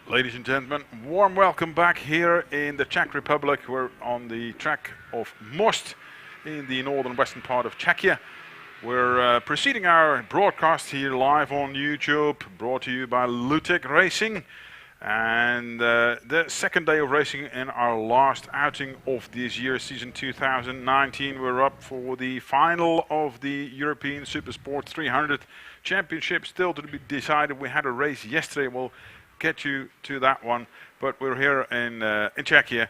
Ladies and gentlemen, warm welcome back here in the Czech Republic. We're on the track of Most in the northern western part of Czechia. We're proceeding our broadcast here live on YouTube, brought to you by Lutek Racing. And the second day of racing in our last outing of this year, season 2019. We're up for the final of the European Supersport 300 Championship, still to be decided. We had a race yesterday. We'll get you to that one, but we're here in Czechia,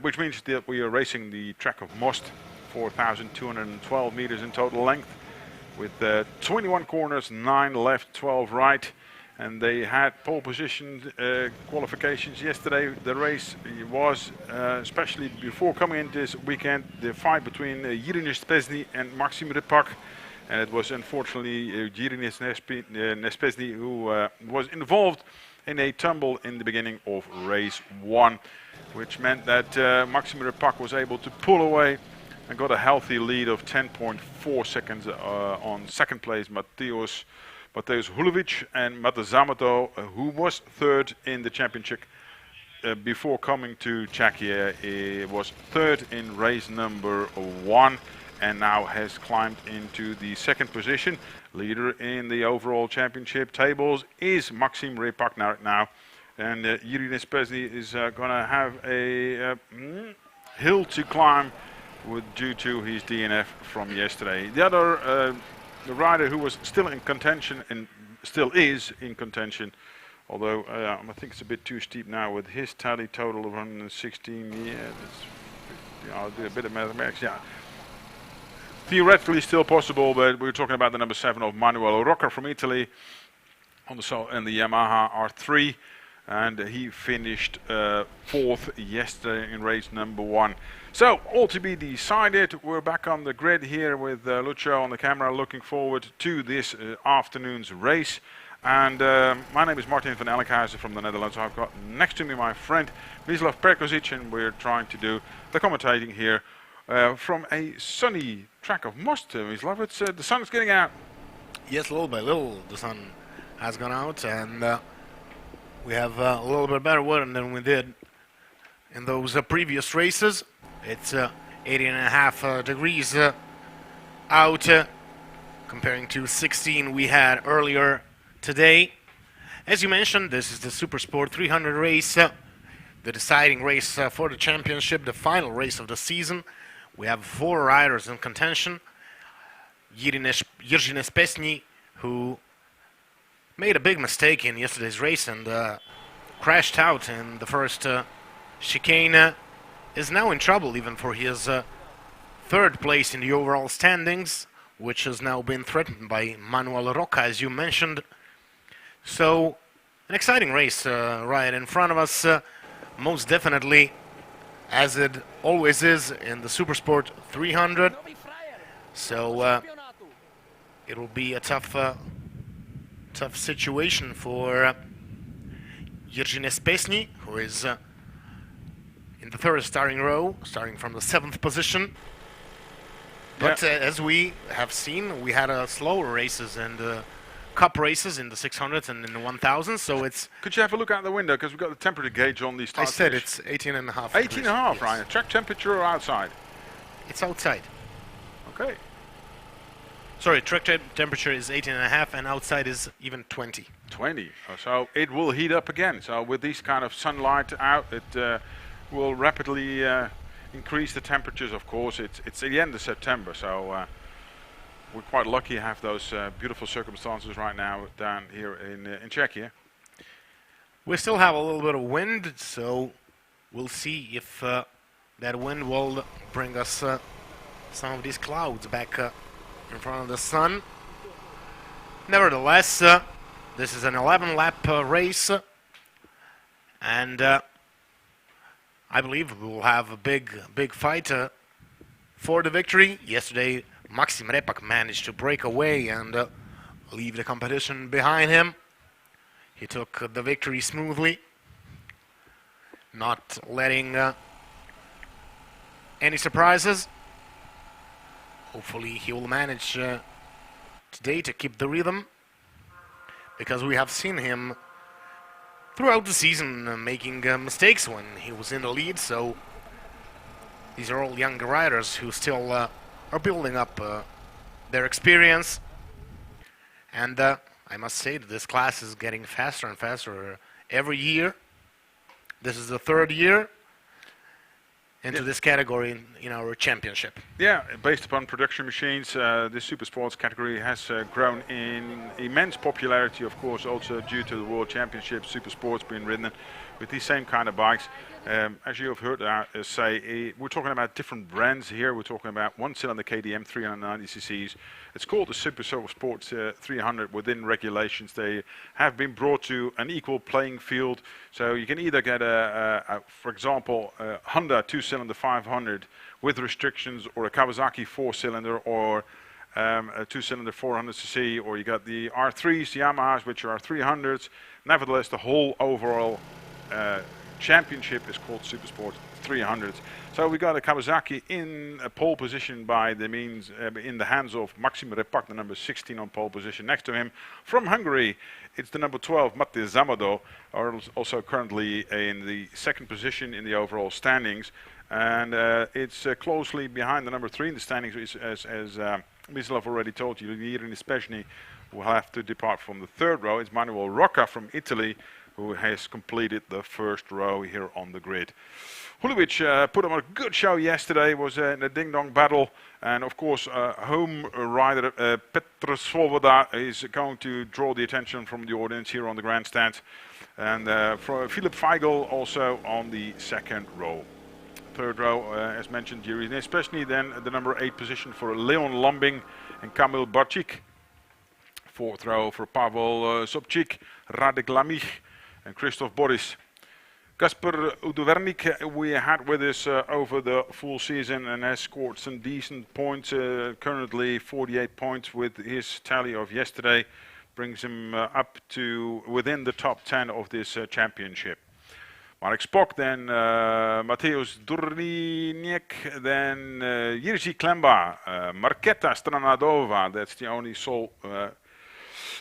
which means that we are racing the track of Most, 4,212 meters in total length, with 21 corners, 9 left, 12 right, and they had pole position qualifications yesterday. The race was, especially before coming in this weekend, the fight between Jiří Nespezný and Maxim Rypak. And it was unfortunately Jiří Nespezný who was involved in a tumble in the beginning of race 1, which meant that Maxim Rypak was able to pull away and got a healthy lead of 10.4 seconds on second place Mateusz Hulovic, and Mate Zamato, who was third in the championship before coming to Czechia, was third in race number 1. And now has climbed into the second position. Leader in the overall championship tables is Maxim Rypak now. And Jiří Nespezný is going to have a hill to climb due to his DNF from yesterday. The other the rider who was still in contention and still is in contention, although I think it's a bit too steep now with his tally total of 116. I'll do a bit of mathematics. Yeah. Theoretically still possible, but we're talking about the number 7 of Manuel Rocca from Italy on the Yamaha R3, and he finished 4th yesterday in race number 1. So all to be decided. We're back on the grid here with Lucio on the camera, looking forward to this afternoon's race. And my name is Martin van Elkhuizen from the Netherlands. I've got next to me my friend Mislav Perkozic, and we're trying to do the commentating here from a sunny track of Most. Mislav, it's the sun is getting out. Yes, little by little the sun has gone out, and we have a little bit better weather than we did in those previous races. It's 80.5 degrees out, comparing to 16 we had earlier today. As you mentioned, this is the Supersport 300 race, the deciding race for the championship, the final race of the season. We have 4 riders in contention. Jiří Nespezný, who made a big mistake in yesterday's race and crashed out in the first chicane, is now in trouble even for his 3rd place in the overall standings, which has now been threatened by Manuel Rocca, as you mentioned. So, an exciting race right in front of us, most definitely, as it always is in the Supersport 300. So it will be a tough situation for Jiří Nespezný, who is in the 3rd starting row, starting from the 7th position. But as we have seen, we had slower races and cup races in the 600s and in the 1000s, so it's... Could you have a look out the window, because we've got the temperature gauge on the start. I said it's 18.5 18.5, yes. right? Track temperature or outside? It's outside. Okay. Sorry, track temperature is 18.5 and outside is even 20. 20. So it will heat up again. So with this kind of sunlight out, it will rapidly increase the temperatures, of course. It's the end of September, so... we're quite lucky to have those beautiful circumstances right now down here in Czechia. We still have a little bit of wind, so we'll see if that wind will bring us some of these clouds back in front of the sun. Nevertheless, this is an 11-lap race, and I believe we will have a big fight for the victory. Yesterday, Maxim Rypak managed to break away and leave the competition behind him. He took the victory smoothly, not letting any surprises. Hopefully he will manage today to keep the rhythm, because we have seen him throughout the season making mistakes when he was in the lead. So these are all young riders who still are building up their experience. And I must say that this class is getting faster and faster every year. This is the third year into this category in our championship. Yeah, based upon production machines, this super sports category has grown in immense popularity, of course, also due to the World Championship super sports being ridden with these same kind of bikes. As you have heard say, we're talking about different brands here. We're talking about one-cylinder KTM 390 cc's. It's called the Super Sports 300 within regulations. They have been brought to an equal playing field. So you can either get for example, a Honda 2-cylinder 500 with restrictions, or a Kawasaki 4-cylinder, or a 2-cylinder 400cc, or you got the R3s, the Yamahas, which are 300s. Nevertheless, the whole overall championship is called Super Sport 300s. So we got a Kawasaki in a pole position by the means in the hands of Maxim Repak, the number 16 on pole position. Next to him, from Hungary, it's the number 12, Mate Zamado, also currently in the second position in the overall standings. And it's closely behind the number 3 in the standings, as Mislav already told you. Jirin especially will have to depart from the third row. It's Manuel Rocca from Italy, who has completed the first row here on the grid. Hulovic put on a good show yesterday, was in a ding-dong battle, and of course home rider Petr Svoboda is going to draw the attention from the audience here on the grandstand, and for Philip Feigl also on the second row. Third row, as mentioned, Jirin, especially then the number 8 position for Leon Lombing and Kamil Barcik. Fourth row for Pavel Sobchik, Radek Lamich and Christoph Boris. Kasper Udovernik we had with us over the full season and has scored some decent points, currently 48 points with his tally of yesterday, brings him up to within the top 10 of this championship. Marek Spock, then Mateusz Durniek, then Jiří Klemba, Marketa Stranadova, that's the only sole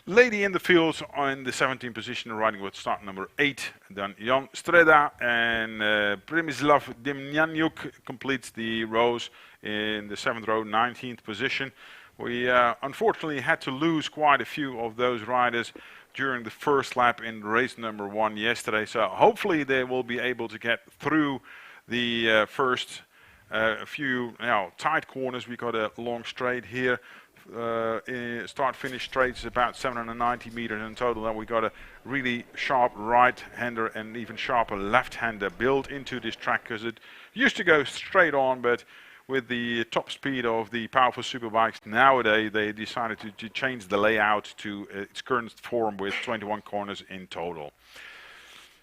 lady in the fields in the 17th position, riding with start number 8. Then Jan Streda and Przemysław Demjanjuk completes the rows in the 7th row, 19th position. We unfortunately had to lose quite a few of those riders during the first lap in race number 1 yesterday. So hopefully they will be able to get through the first few tight corners. We got a long straight here. Start-finish straight is about 790 meters in total. Then we got a really sharp right-hander and even sharper left-hander built into this track, because it used to go straight on, but with the top speed of the powerful superbikes nowadays, they decided to change the layout to its current form with 21 corners in total.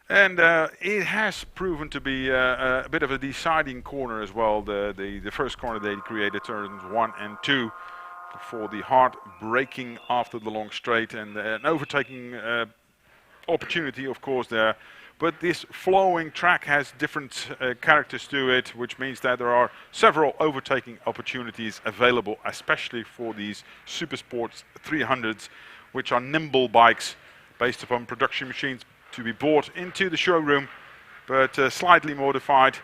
And it has proven to be a bit of a deciding corner as well. The first corner they created, turns 1 and 2, for the hard braking after the long straight, and an overtaking opportunity, of course, there. But this flowing track has different characters to it, which means that there are several overtaking opportunities available, especially for these Super Sports 300s, which are nimble bikes based upon production machines to be brought into the showroom, but slightly modified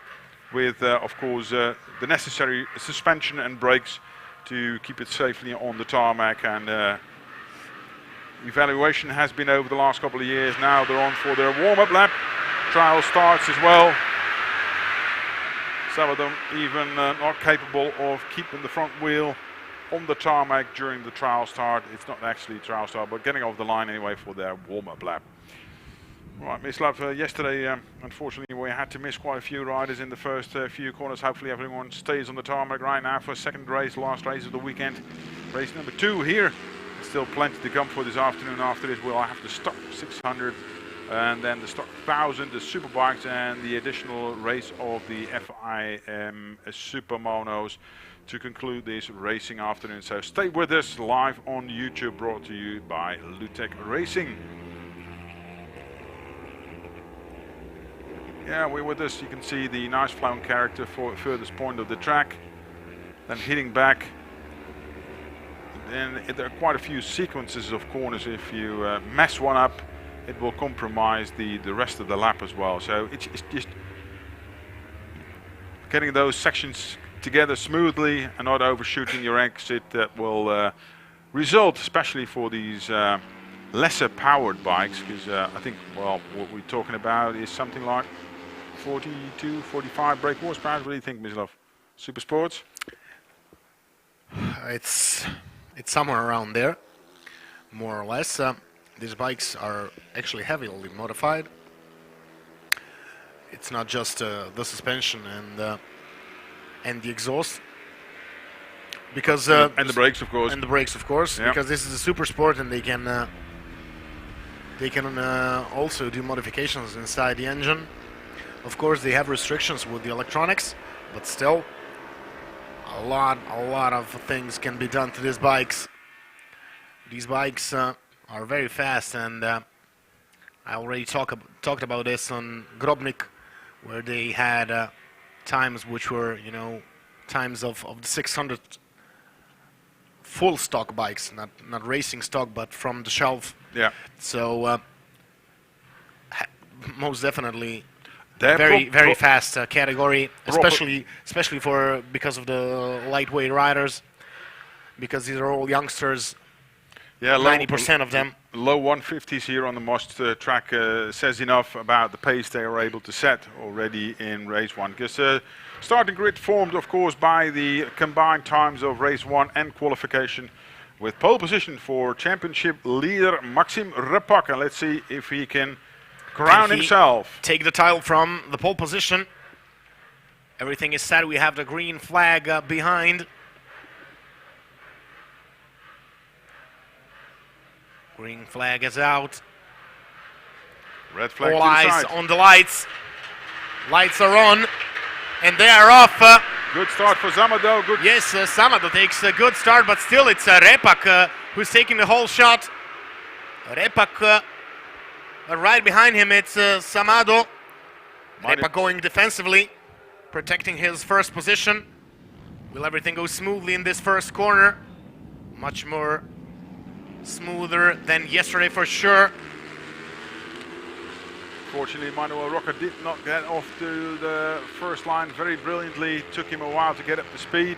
with, of course, the necessary suspension and brakes to keep it safely on the tarmac. And evaluation has been over the last couple of years. Now they're on for their warm-up lap. Trial starts as well. Some of them even not capable of keeping the front wheel on the tarmac during the trial start. It's not actually a trial start, but getting off the line anyway for their warm-up lap. Right, Mislav, yesterday, unfortunately, we had to miss quite a few riders in the first few corners. Hopefully everyone stays on the tarmac right now for a second race, last race of the weekend. Race number 2 here. Still plenty to come for this afternoon. After this, we'll have the stock 600 and then the stock 1000, the superbikes, and the additional race of the FIM Super Monos to conclude this racing afternoon. So stay with us live on YouTube, brought to you by Lutech Racing. Yeah, we're with us. You can see the nice flowing character for furthest point of the track. Then hitting back. And there are quite a few sequences of corners. If you mess one up, it will compromise the rest of the lap as well. So it's just getting those sections together smoothly and not overshooting your exit that will result, especially for these lesser powered bikes, because I think, well, what we're talking about is something like 42, 45 brake horsepower. What do you think, Mislav? Super Sports? It's somewhere around there, more or less. These bikes are actually heavily modified. It's not just the suspension and the exhaust, because and the brakes, of course. And the brakes, of course, yeah. Because this is a super sport, and they can also do modifications inside the engine. Of course, they have restrictions with the electronics, but still, a lot of things can be done to these bikes. These bikes are very fast, and I already talked about this on Grobnik, where they had times which were, times of the 600 full stock bikes, not racing stock, but from the shelf. Yeah. So most definitely very fast category, especially because of the lightweight riders, because these are all youngsters. Yeah, 90% of them. Low 150s here on the Most track says enough about the pace they are able to set already in race one. Because starting grid formed, of course, by the combined times of race one and qualification, with pole position for championship leader Maxim Repak. And let's see if he can crown himself. Take the title from the pole position. Everything is set. We have the green flag behind. Green flag is out. Red flag All to the eyes side. on the lights. Lights are on, and they are off. Good start for Zamado. Good. Yes, Zamado takes a good start, but still it's Repak who's taking the whole shot. Repak, right behind him it's Zamado. Repak going defensively, protecting his first position. Will everything go smoothly in this first corner? Much more smoother than yesterday for sure. Fortunately, Manuel Roca did not get off to the first line very brilliantly. Took him a while to get up to speed.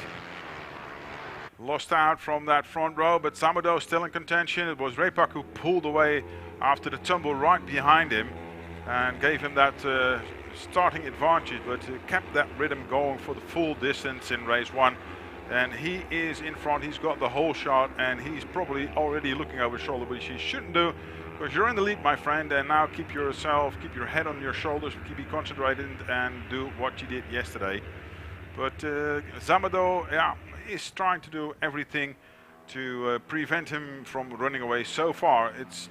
Lost out from that front row, but Zamado still in contention. It was Repak who pulled away after the tumble right behind him and gave him that starting advantage, but kept that rhythm going for the full distance in race one. And he is in front. He's got the whole shot, and he's probably already looking over his shoulder, which he shouldn't do, because you're in the lead, my friend. And now keep your head on your shoulders, keep concentrated, and do what you did yesterday. But Zamado, yeah, is trying to do everything to prevent him from running away. So far, it's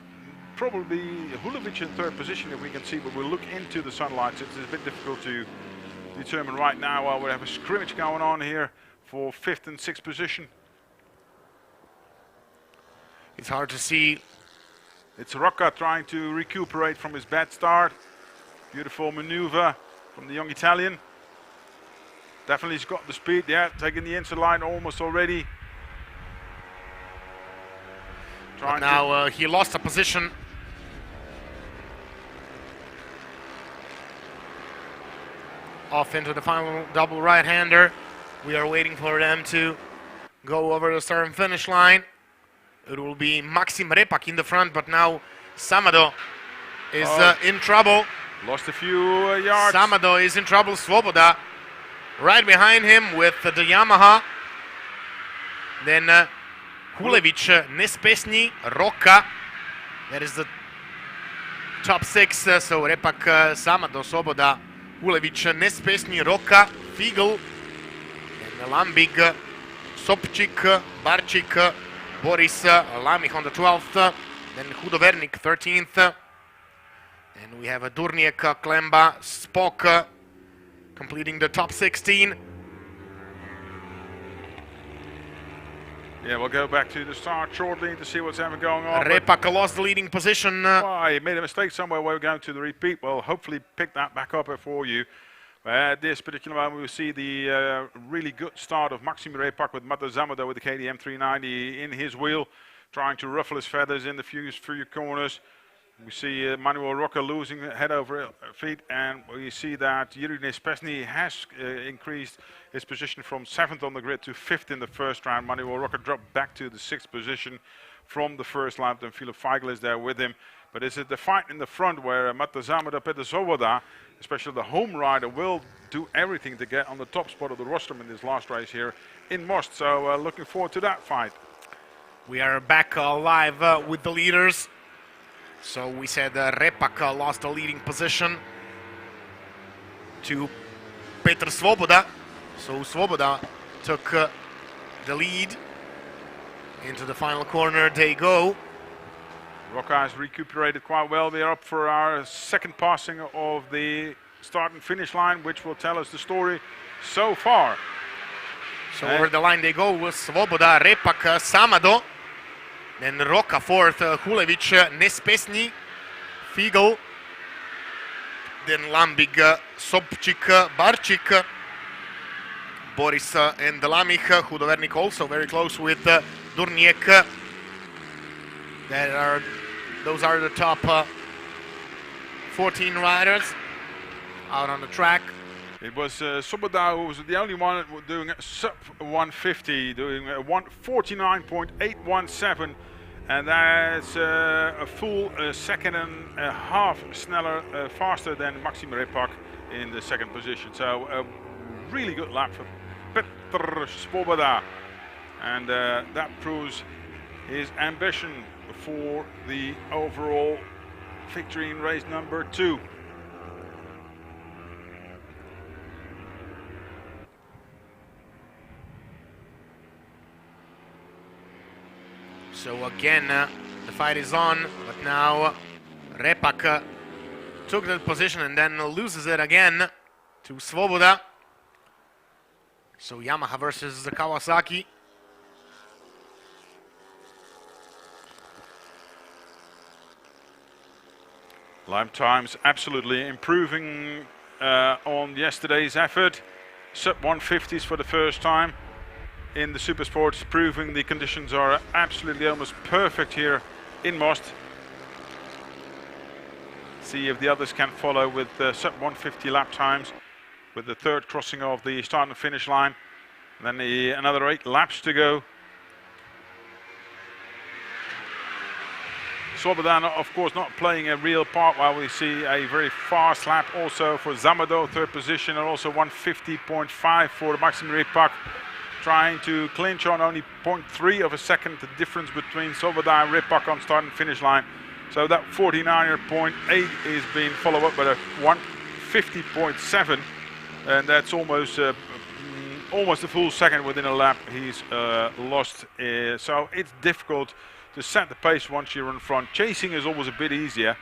probably Hulovic in third position, if we can see, but we'll look into the sunlights. It's a bit difficult to determine right now while we have a scrimmage going on here for 5th and 6th position. It's hard to see. It's Rocca trying to recuperate from his bad start. Beautiful maneuver from the young Italian. Definitely he's got the speed, yeah, taking the inside line almost already. But now he lost a position. Off into the final double right-hander. We are waiting for them to go over the start and finish line. It will be Maxim Repak in the front, but now Zamado is in trouble. Lost a few yards. Zamado is in trouble. Svoboda right behind him with the Yamaha. Then Hulevic, Nespesny, Rocca. That is the top 6. So Repak, Zamado, Svoboda, Hulevic, Nespesny, Rocca, Figl, and Lambig, Sopčik, Barčik, Boris, Lamich on the 12th, then Hudovernik 13th, and we have a Durniek, Klemba, Spock completing the top 16. Yeah, we'll go back to the start shortly to see what's ever going on. Repak lost the leading position. Well, he made a mistake somewhere. We're going to the repeat. We'll hopefully pick that back up for you. At this particular moment, we see the really good start of Maxim Repak with Mato Zamado with the KTM 390 in his wheel, trying to ruffle his feathers in the few corners. We see Manuel Roca losing head over feet, and we see that Jiří Nespesný has increased his position from 7th on the grid to 5th in the first round. Manuel Roca dropped back to the 6th position from the first lap, and Filip Feigl is there with him. But is it the fight in the front where Mate Zamada, Petr Svoboda, especially the home rider, will do everything to get on the top spot of the rostrum in this last race here in Most. So looking forward to that fight. We are back live with the leaders. So we said Repak lost the leading position to Petr Svoboda. So Svoboda took the lead. Into the final corner they go. Roca has recuperated quite well. We are up for our second passing of the start and finish line, which will tell us the story so far. So over the line they go with Svoboda, Repak, Samado. Then Roca fourth, Hulevic, Nespesný, Feigl. Then Lambig, Sobčík, Barčík, Boris and Lamich, Hudovernik also very close with Durniek. Those are the top 14 riders out on the track. It was Svoboda who was the only one doing a sub 150, doing a 149.817, and that's a full second and a half faster than Maxim Repak in the second position. So a really good lap for Petr Svoboda, and that proves his ambition for the overall victory in race number 2. So again, the fight is on, but now Repak took that position and then loses it again to Svoboda. So Yamaha versus the Kawasaki. Lap times absolutely improving on yesterday's effort. Sub 150s for the first time in the Supersports, proving the conditions are absolutely almost perfect here in Most. See if the others can follow with sub 150 lap times with the third crossing of the start and finish line. And then another 8 laps to go. Svoboda, of course, not playing a real part, while we see a very fast lap also for Zamado, third position, and also 150.5 for Maxim Repak, trying to clinch on only 0.3 of a second, the difference between Svoboda and Repak on start and finish line. So that 49.8 is being followed up by a 150.7, and that's almost a full second within a lap he's lost. So it's difficult to set the pace once you're in front. Chasing is always a bit easier.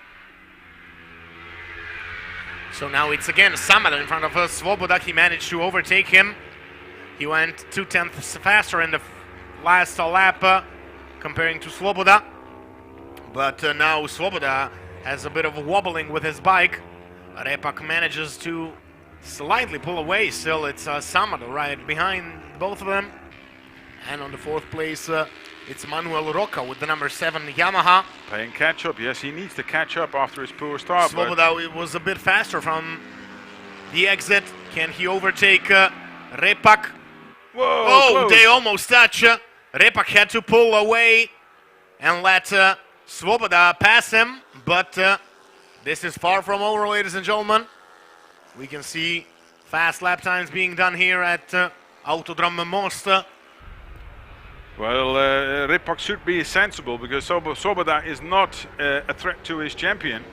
So now it's again Samado in front of Svoboda. He managed to overtake him. He went 0.2 faster in the last lap comparing to Svoboda. But now Svoboda has a bit of a wobbling with his bike. Repak manages to slightly pull away. Still, it's Samado right behind both of them. And on the fourth place, it's Manuel Roca with the number 7 Yamaha. Playing catch up. Yes, he needs to catch up after his poor start. Svoboda was a bit faster from the exit. Can he overtake Repak? Whoa, oh, close. They almost touch. Repak had to pull away and let Svoboda pass him. But this is far from over, ladies and gentlemen. We can see fast lap times being done here at Autodrom Most. Well, Repak should be sensible, because Svoboda is not a threat to his champion.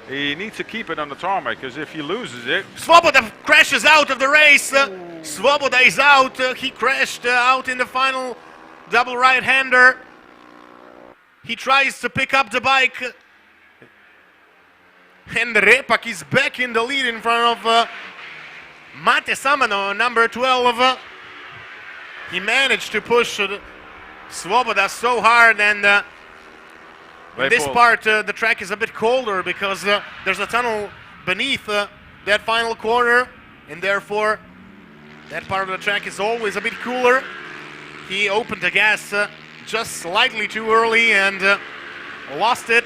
He needs to keep it on the tarmac, because if he loses it... Svoboda crashes out of the race. Svoboda is out. He crashed out in the final double right-hander. He tries to pick up the bike. And Repak is back in the lead in front of Mate Samado, number 12. He managed to push Svoboda so hard, and in this part the track is a bit colder because there's a tunnel beneath that final corner, and therefore that part of the track is always a bit cooler. He opened the gas just slightly too early and lost it.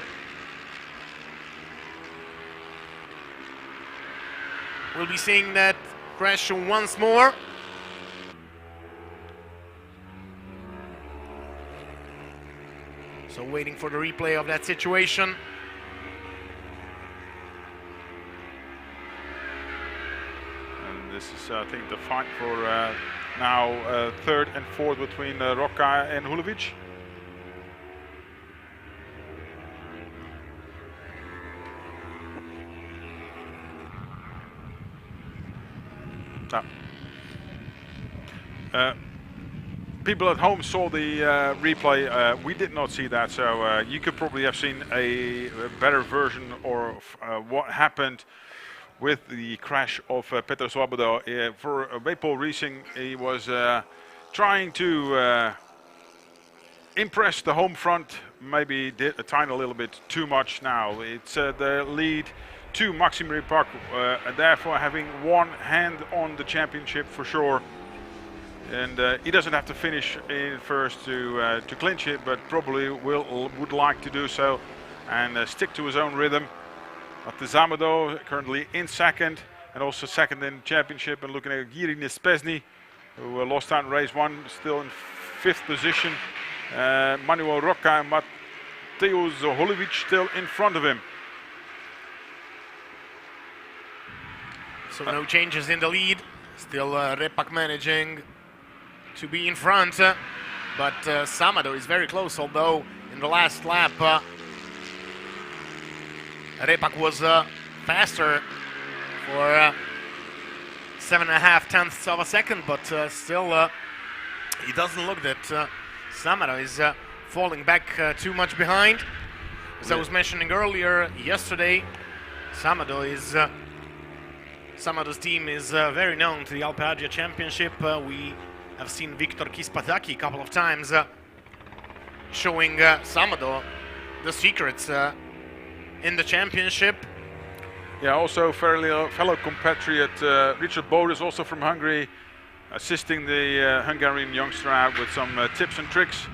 we'll be seeing that crash once more. So waiting for the replay of that situation. And this is, I think, the fight for now third and fourth between Rocca and Hulovic. People at home saw the replay. We did not see that, so you could probably have seen a better version of what happened with the crash of Petr Svoboda. For Vapor Racing, he was trying to impress the home front, maybe did a tiny little bit too much now. It's the lead to Maxim Repak, and therefore having one hand on the championship for sure. And he doesn't have to finish in first to clinch it, but probably would like to do so and stick to his own rhythm. Mate Zamado currently in second, and also second in the championship. And looking at Jiří Nespezny, who lost out in race one, still in fifth position. Manuel Rocca and Mateusz Hulovic still in front of him. So no changes in the lead. Still Repak managing to be in front, but Zamado is very close, although in the last lap Repak was faster for 7.5 tenths of a second, but still it doesn't look that Zamado is falling back too much behind. As I was mentioning earlier, yesterday Zamado's team is very known to the Alpe Adria Championship. We have seen Viktor Kispataki a couple of times showing Zamado the secrets in the championship. Yeah, also fellow compatriot Richard Bodes, also from Hungary, assisting the Hungarian youngster out with some tips and tricks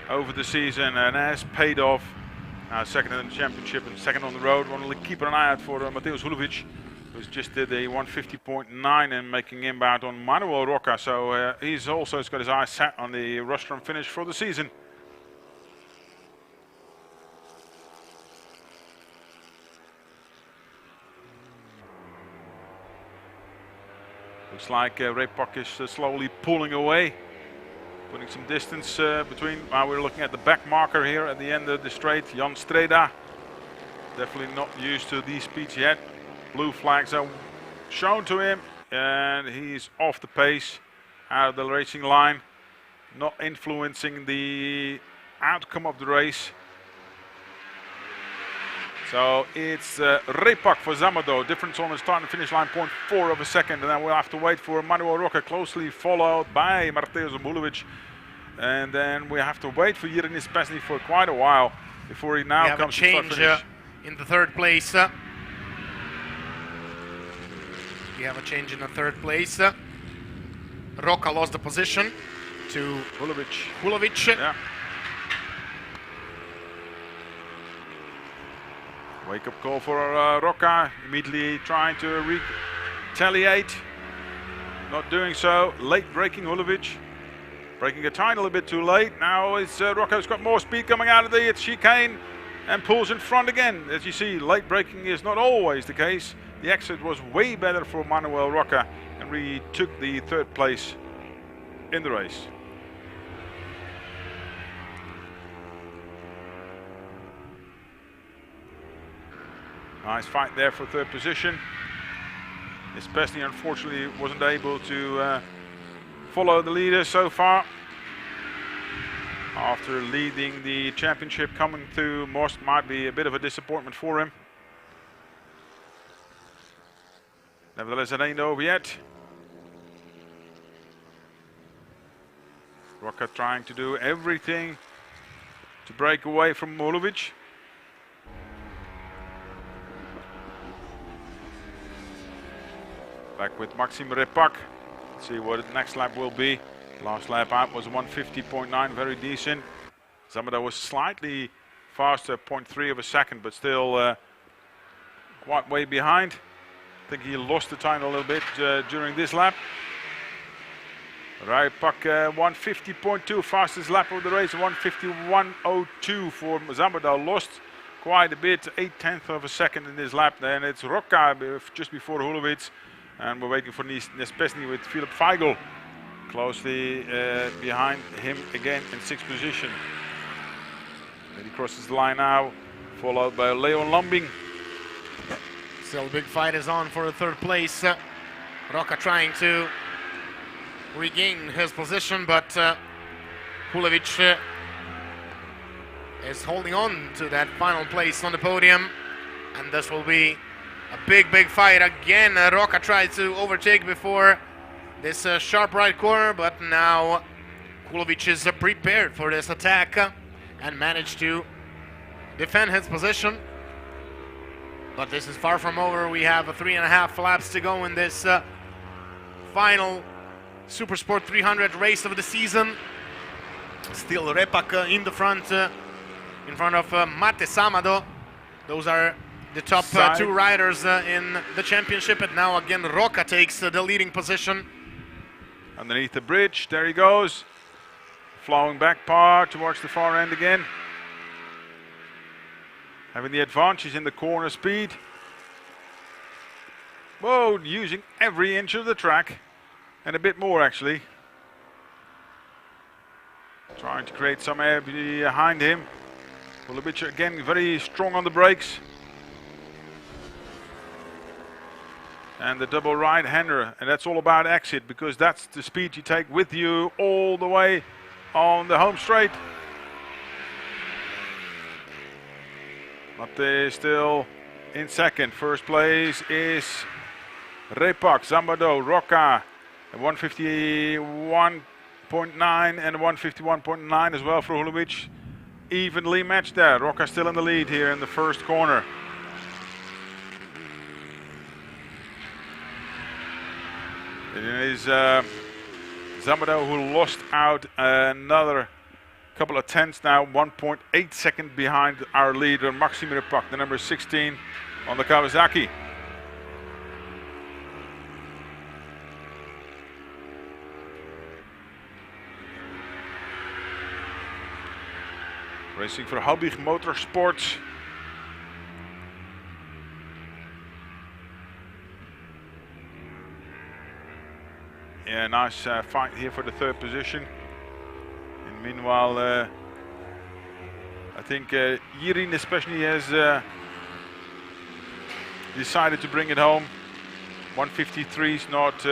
over the season, and has paid off. Second in the championship and second on the road. Want to keep an eye out for Mateusz Hulovic, who's just did a 150.9 and making inbound on Manuel Rocca. So he's also got his eyes set on the rostrum finish for the season. Looks like Repak is slowly pulling away, putting some distance between. We're looking at the back marker here at the end of the straight. Jan Streda, definitely not used to these speeds yet. Blue flags are shown to him, and he's off the pace, out of the racing line, not influencing the outcome of the race. So it's Repak for Zamado. Difference on the start and finish line, 0.4 of a second. And then we'll have to wait for Manuel Rocca, closely followed by Mateusz Hulovic. And then we have to wait for Jiří Nespezny for quite a while before he now comes to start finish. In the third place. We have a change in the third place. Rocca lost the position to Hulovic. Yeah. Wake-up call for Rocca, immediately trying to retaliate. Not doing so. Late braking Hulovic. Braking a tiny little bit too late. Now it's Rocca's got more speed coming out of the chicane and pulls in front again. As you see, late braking is not always the case. The exit was way better for Manuel Rocca, and we took the third place in the race. Nice fight there for third position. Especially, unfortunately, wasn't able to follow the leader so far. After leading the championship, coming through Most might be a bit of a disappointment for him. Nevertheless, it ain't over yet. Rocca trying to do everything to break away from Hulovic. Back with Maxim Repak. Let's see what the next lap will be. Last lap out was 150.9, very decent. Zamado was slightly faster, 0.3 of a second, but still quite way behind. I think he lost the time a little bit during this lap. Repak 150.2, fastest lap of the race, 151.02 for Zambadal. Lost quite a bit, 0.8 of a second in this lap. Then it's Roca just before Hulovic, and we're waiting for Nespesny with Philip Feigl closely behind him again in 6th position. And he crosses the line now, followed by Leon Lambing. Still, big fight is on for the 3rd place. Roca trying to regain his position, but Hulovic is holding on to that final place on the podium, and this will be a big fight again. Roca tried to overtake before this sharp right corner, but now Hulovic is prepared for this attack and managed to defend his position. But this is far from over. We have 3.5 laps to go in this final Supersport 300 race of the season. Still Repak in the front, in front of Mate Samado. Those are the top 2 riders in the championship, and now again Roca takes the leading position. Underneath the bridge, there he goes. Flowing back par towards the far end again. Having the advantage in the corner speed. Whoa, using every inch of the track. And a bit more actually. Trying to create some air behind him. Hulovic again very strong on the brakes. And the double right-hander, and that's all about exit, because that's the speed you take with you all the way on the home straight. Mate still in 2nd. 1st place is Repak, Zambado, Roca, 151.9 and 151.9 as well for Hulovic. Evenly matched there. Roca still in the lead here in the 1st corner. It is Zambado who lost out another couple of tenths now, 1.8 seconds behind our leader Maxim Repak, the number 16 on the Kawasaki. Racing for Habig Motorsports. Yeah, nice fight here for the 3rd position. And meanwhile, I think Yirin especially has decided to bring it home. 153 is not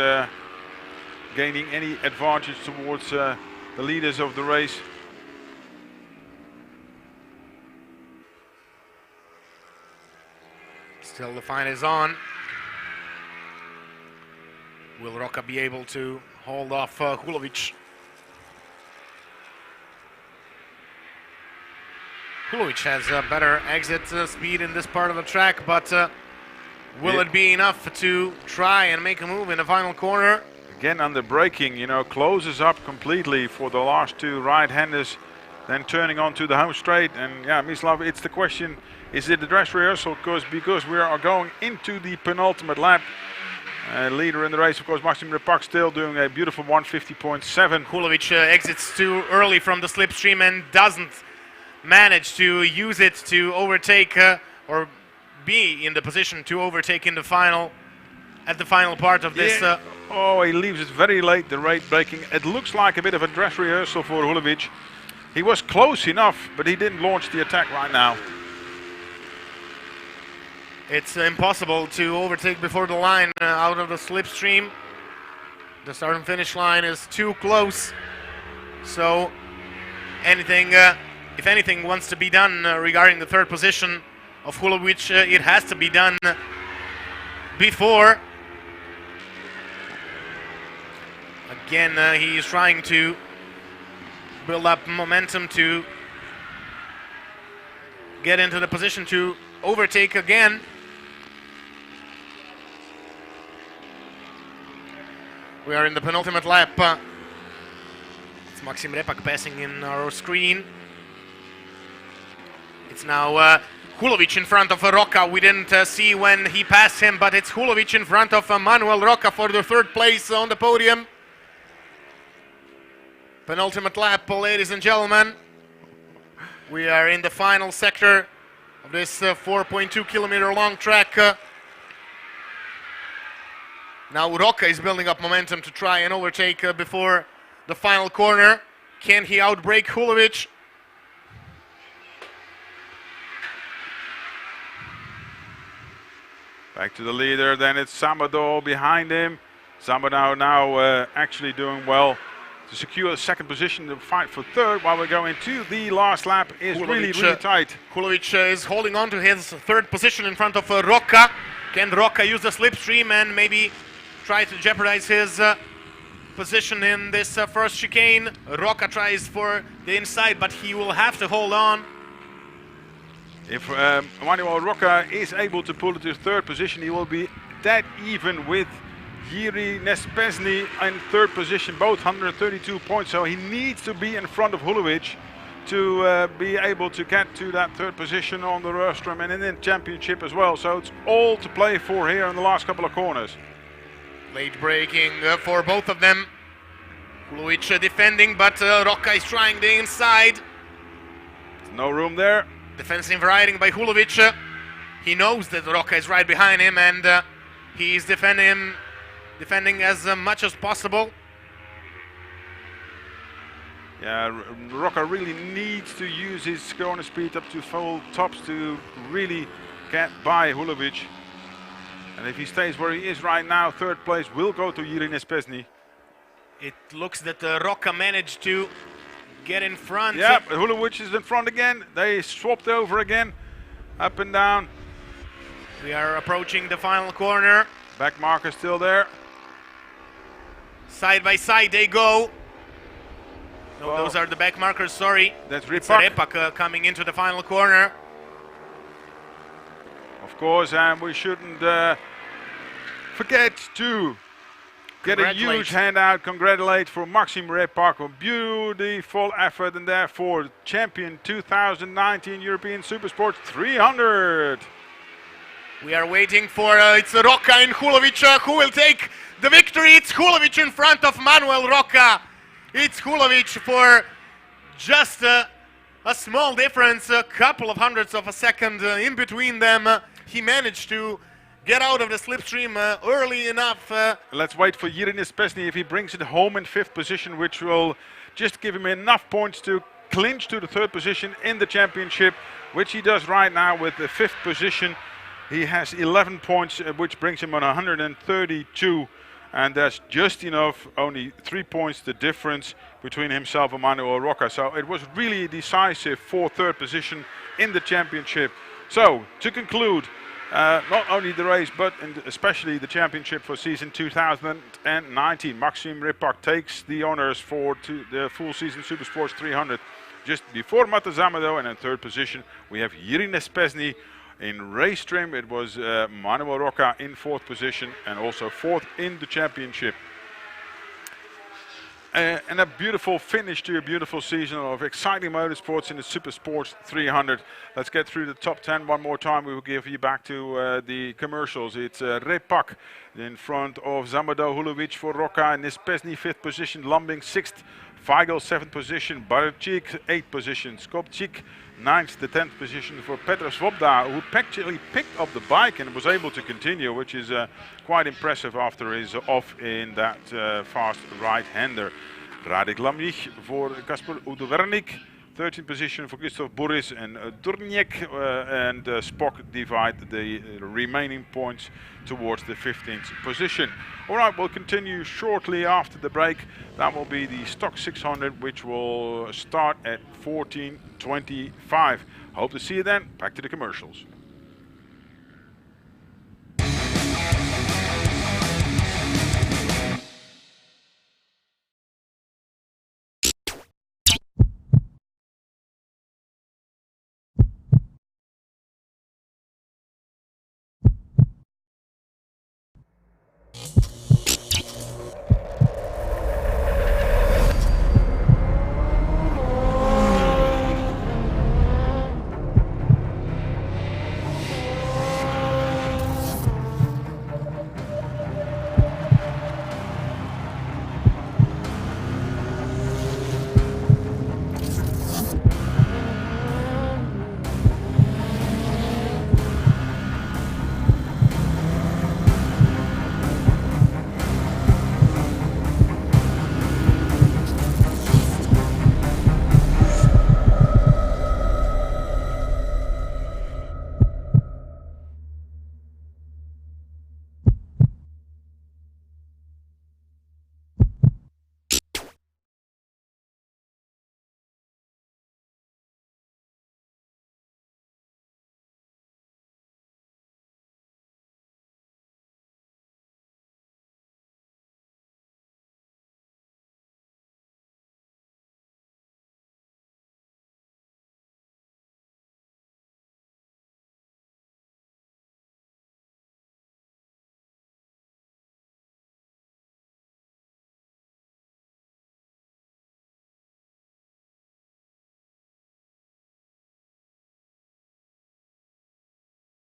gaining any advantage towards the leaders of the race. Still the fight is on. Will Roca be able to hold off Hulovic? Hulovic has a better exit speed in this part of the track, but will it be enough to try and make a move in the final corner? Again under braking, you know, closes up completely for the last 2 right-handers, then turning onto the home straight. And yeah, Mislav, it's the question, is it a dress rehearsal? Because we are going into the penultimate lap. Leader in the race, of course, Maxim Repak still doing a beautiful 150.7. Hulovic exits too early from the slipstream and doesn't manage to use it to overtake or be in the position to overtake in the final, at the final part of this. Oh, he leaves it very late, the right braking. It looks like a bit of a dress rehearsal for Hulovic. He was close enough, but he didn't launch the attack right now. It's impossible to overtake before the line out of the slipstream. The start and finish line is too close. So anything, if anything wants to be done regarding the 3rd position of Hulovic, it has to be done before. Again, he is trying to build up momentum to get into the position to overtake again. We are in the penultimate lap. It's Maxim Repak passing in our screen. It's now Hulovic in front of Rocca. We didn't see when he passed him, but it's Hulovic in front of Manuel Rocca for the third place on the podium. Penultimate lap, ladies and gentlemen. We are in the final sector of this 4.2 kilometer long track. Now Rocca is building up momentum to try and overtake before the final corner. Can he outbrake Hulovic? Back to the leader, then it's Samado behind him. Samado now actually doing well to secure the second position. The fight for third while we're going to the last lap is really tight. Hulovic is holding on to his third position in front of Rocca. Can Rocca use the slipstream and maybe try to jeopardize his position in this first chicane? Rocca tries for the inside, but he will have to hold on. If Manuel Rocca is able to pull it to third position, he will be dead even with Jiří Nespezný in third position, both 132 points. So he needs to be in front of Hulovic to be able to get to that third position on the rostrum and in the championship as well. So it's all to play for here in the last couple of corners. Late braking for both of them. Hulovic defending, but Rocca is trying the inside. No room there. Defensive riding by Hulovic. He knows that Rocca is right behind him, and he's defending as much as possible. Yeah, Rocca really needs to use his corner speed up to full tops to really get by Hulovic. And if he stays where he is right now, third place will go to Jiří Nespezný. It looks that Rocca managed to get in front. Yeah, Hulovic is in front again. They swapped over again, up and down. We are approaching the final corner. Back marker still there. Side by side they go. No, well, those are the back markers, sorry. That's Repak coming into the final corner. Of course, and we shouldn't forget to get a huge handout, congratulate for Maxim Repak, a beautiful effort, and therefore champion 2019 European Supersport 300. We are waiting for it's Rocca and Hulovic who will take the victory. It's Hulovic in front of Manuel Rocca. It's Hulovic for just a small difference, a couple of hundredths of a second in between them. He managed to get out of the slipstream early enough. Let's wait for Jiří Nespezný if he brings it home in fifth position, which will just give him enough points to clinch to the third position in the championship, which he does right now with the fifth position. He has 11 points, which brings him on 132, and that's just enough, only 3 points the difference between himself and Manuel Rocca. So it was really decisive for third position in the championship. So to conclude, not only the race, but especially the championship for season 2019. Maxim Repak takes the honors for the full season Supersports 300. Just before Mate Zamado, and in third position we have Jiří Nespezný. In race trim it was Manuel Rocca in fourth position and also fourth in the championship. And a beautiful finish to a beautiful season of exciting motorsports in the Supersports 300. Let's get through the top 10 one more time. We will give you back to the commercials. It's Repak in front of Zamado, Hulovic for Rocca, and Nespezný fifth position, Lambing sixth, Feigl seventh position, Barczyk eighth position, Skopczyk ninth, the 10th position for Petr Svoboda, who actually picked up the bike and was able to continue, which is quite impressive after his off in that fast right-hander. Radek Lamich for Kasper Udovernik, 13th position for Christoph Boris and Durniek, and Spock divide the remaining points towards the 15th position. All right, we'll continue shortly after the break. That will be the Stock 600, which will start at 14:25. Hope to see you then. Back to the commercials.